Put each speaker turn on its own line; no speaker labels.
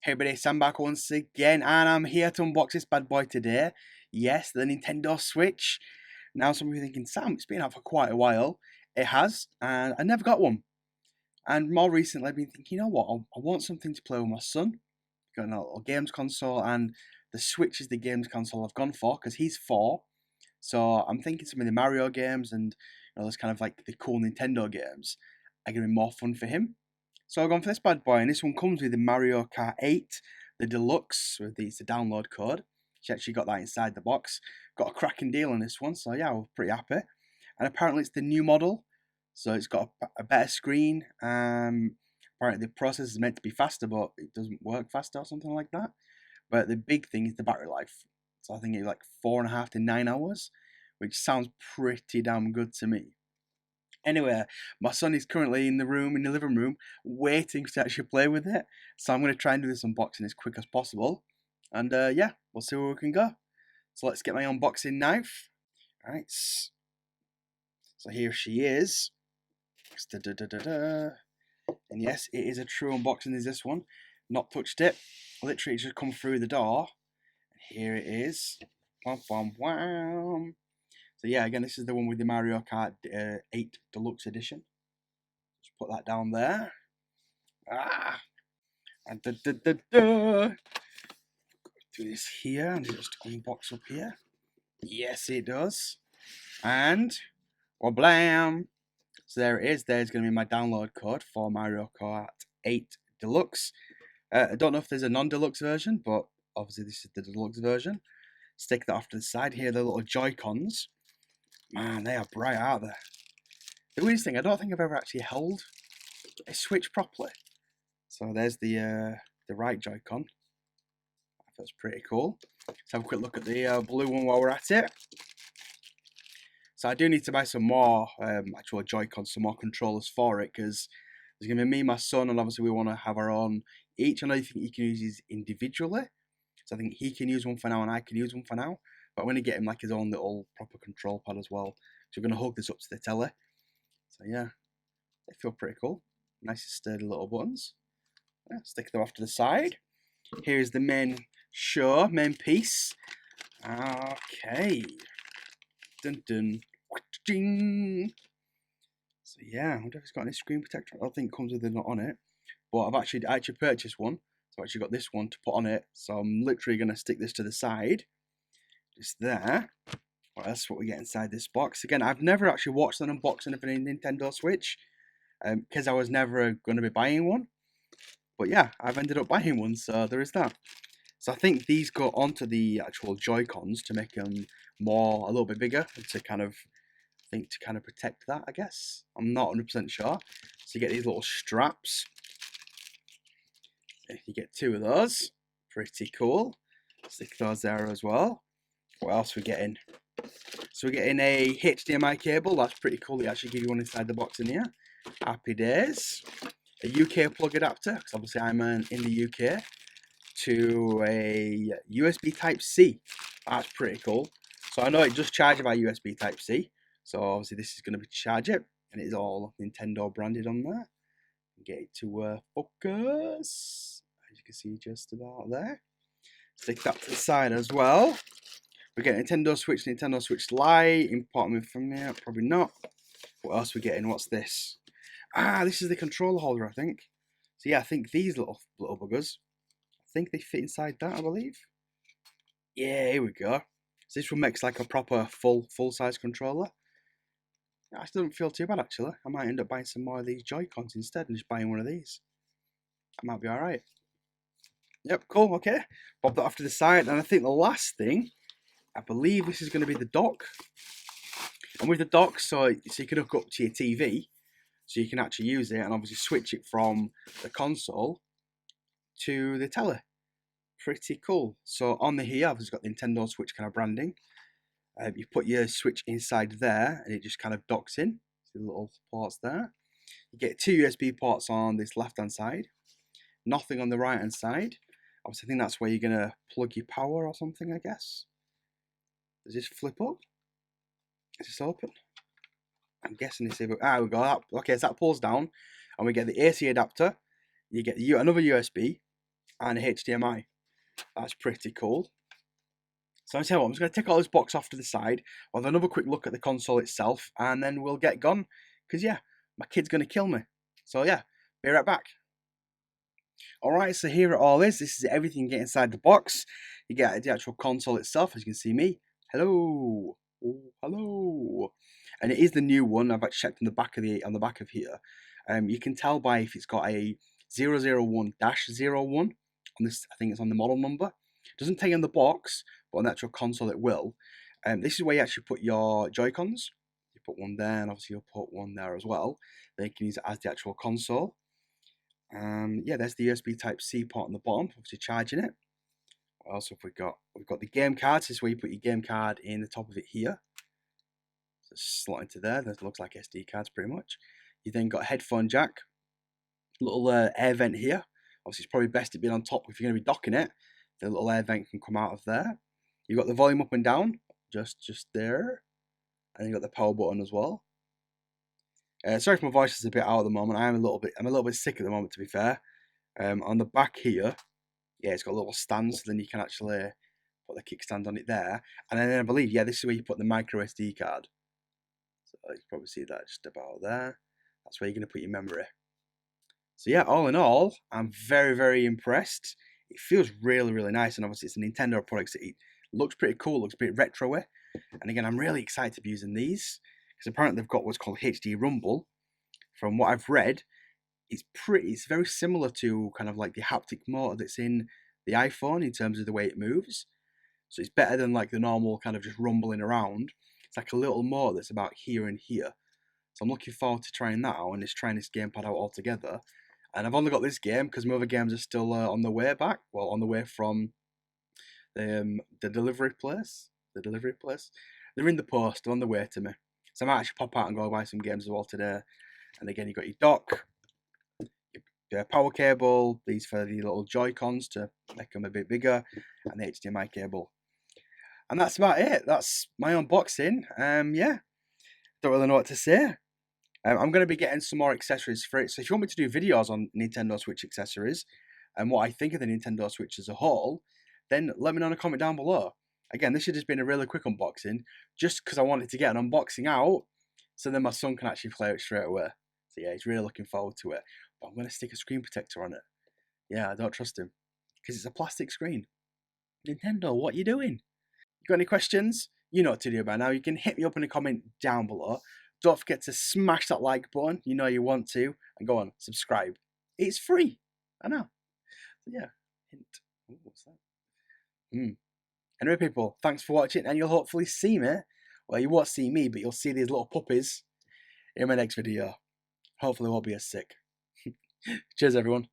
Hey everybody, Sam back once again, and I'm here to unbox this bad boy today. Yes, the Nintendo Switch. Now some of you are thinking, Sam, it's been out for quite a while. It has, and I never got one. And more recently I've been thinking, you know what, I want something to play with my son. Got a little games console, and the Switch is the games console I've gone for, because he's 4. So I'm thinking some of the Mario games and those kind of like the cool Nintendo games are going to be more fun for him. So I've gone for this bad boy, and this one comes with the Mario Kart 8, the deluxe, with the download code. She actually got that inside the box. Got a cracking deal on this one, so yeah, we're pretty happy. And apparently it's the new model, so it's got a better screen. Apparently the process is meant to be faster, but it doesn't work faster or something like that. But the big thing is the battery life. So I think it's like 4.5 to 9 hours, which sounds pretty damn good to me. Anyway, my son is currently in the living room, waiting to actually play with it. So I'm going to try and do this unboxing as quick as possible. And yeah, we'll see where we can go. So let's get my unboxing knife. Alright, so here she is. And yes, it is a true unboxing, is this one. Not touched it. Literally just come through the door. And here it is. Wham, wham, wham. So yeah, again, this is the one with the Mario Kart 8 Deluxe Edition. Just put that down there. And do this here, and just unbox up here. Yes, it does. And blam! So there it is. There's going to be my download code for Mario Kart 8 Deluxe. I don't know if there's a non-deluxe version, but obviously this is the deluxe version. Stick that off to the side here. The little Joy-Cons. Man, they are bright, aren't they? The weirdest thing, I don't think I've ever actually held a Switch properly. So there's the right Joy-Con. That's pretty cool. Let's have a quick look at the blue one while we're at it. So I do need to buy some more actual Joy-Cons, some more controllers for it, because there's going to be me, my son, and obviously we want to have our own each. I know you think you can use these individually. So I think he can use one for now and I can use one for now. But I'm going to get him like his own little proper control pad as well. So we're going to hook this up to the telly. So yeah, they feel pretty cool. Nice sturdy little buttons. Yeah, stick them off to the side. Here's the main piece. Okay. Dun dun. Ding. So yeah, I wonder if it's got any screen protector. I don't think it comes with it on it. But I actually purchased one. So I actually got this one to put on it. So I'm literally going to stick this to the side. Just there. What else? What we get inside this box? Again, I've never actually watched an unboxing of a Nintendo Switch, because I was never going to be buying one. But yeah, I've ended up buying one, so there is that. So I think these go onto the actual Joy-Cons to make them a little bit bigger, to kind of protect that, I guess. I'm not 100% sure. So you get these little straps. You get 2 of those. Pretty cool. Stick those there as well. What else are we getting? So we're getting a HDMI cable. That's pretty cool. They actually give you one inside the box in here. Happy days. A UK plug adapter, because obviously I'm in the UK, to a USB Type-C. That's pretty cool. So I know it does charge by USB Type-C. So obviously this is going to be charge it, and it is all Nintendo branded on there. Get it to focus. As you can see, just about there. Stick that to the side as well. We get Nintendo Switch Lite, important from there, probably not. What else are we getting? What's this? This is the controller holder, I think. So yeah, I think these little buggers, I think they fit inside that, I believe. Yeah, here we go. So this one makes like a proper full-size controller. I still don't feel too bad, actually. I might end up buying some more of these Joy-Cons instead and just buying one of these. That might be alright. Yep, cool, okay. Pop that off to the side, and I think the last thing, I believe this is going to be the dock. And with the dock, so you can hook up to your TV, so you can actually use it and obviously switch it from the console to the telly. Pretty cool. So on the here, I've just got the Nintendo Switch kind of branding. You put your Switch inside there, and it just kind of docks in. See the little ports there. You get 2 USB ports on this left-hand side. Nothing on the right-hand side. Obviously, I think that's where you're going to plug your power or something, I guess. Does this flip up? Is this open? I'm guessing this. We go. Okay, so that pulls down, and we get the AC adapter. You get another USB, and HDMI. That's pretty cool. So I tell you what, I'm just going to take all this box off to the side. We'll have another quick look at the console itself, and then we'll get gone. Because yeah, my kid's going to kill me. So yeah, be right back. Alright, so here it all is. This is everything you get inside the box. You get the actual console itself, as you can see me. Hello. Oh, hello. And it is the new one. I've actually checked on the back of here. You can tell by if it's got a 001-01 on this. I think it's on the model number. It doesn't take in the box, but on the actual console it will. This is where you actually put your Joy-Cons. You put one there, and obviously you'll put one there as well. Then you can use it as the actual console. Yeah, there's the USB Type-C port on the bottom, obviously charging it. What else have we got? We've got the game cards. This is where you put your game card in the top of it here. So slot into there. That looks like SD cards pretty much. You then got a headphone jack, little air vent here. Obviously, it's probably best to be on top if you're going to be docking it. The little air vent can come out of there. You got the volume up and down, just there, and you got the power button as well. Sorry if my voice is a bit out at the moment. I'm a little bit sick at the moment, to be fair. On the back here, yeah, it's got a little stand, so then you can actually put the kickstand on it there. And then I believe, yeah, this is where you put the micro SD card. So you can probably see that just about there. That's where you're going to put your memory. So yeah, all in all, I'm very, very impressed. It feels really, really nice, and obviously it's a Nintendo product, so it looks pretty cool, looks a bit retro-y. And again, I'm really excited to be using these, because apparently they've got what's called HD Rumble. From what I've read, it's very similar to kind of like the haptic motor that's in the iPhone in terms of the way it moves. So it's better than like the normal kind of just rumbling around. It's like a little motor that's about here and here. So I'm looking forward to trying that out and just trying this gamepad out altogether. And I've only got this game because my other games are still on the way back. Well, on the way from the delivery place. They're in the post, they're on the way to me. So I might actually pop out and go buy some games as well today. And again, you've got your dock, your power cable, these for the little Joy-Cons to make them a bit bigger, and the HDMI cable. And that's about it. That's my unboxing. Yeah, don't really know what to say. I'm going to be getting some more accessories for it. So if you want me to do videos on Nintendo Switch accessories and what I think of the Nintendo Switch as a whole, then let me know in a comment down below. Again, this should have just been a really quick unboxing, just because I wanted to get an unboxing out, so then my son can actually play it straight away. So yeah, he's really looking forward to it. But I'm going to stick a screen protector on it. Yeah, I don't trust him, because it's a plastic screen. Nintendo, what are you doing? You got any questions? You know what to do by now. You can hit me up in a comment down below. Don't forget to smash that like button. You know you want to. And go on, subscribe. It's free. I know. So yeah, hint. Ooh, what's that? Anyway, people, thanks for watching. And you'll hopefully see me. Well, you won't see me, but you'll see these little puppies in my next video. Hopefully it won't be as sick. Cheers, everyone.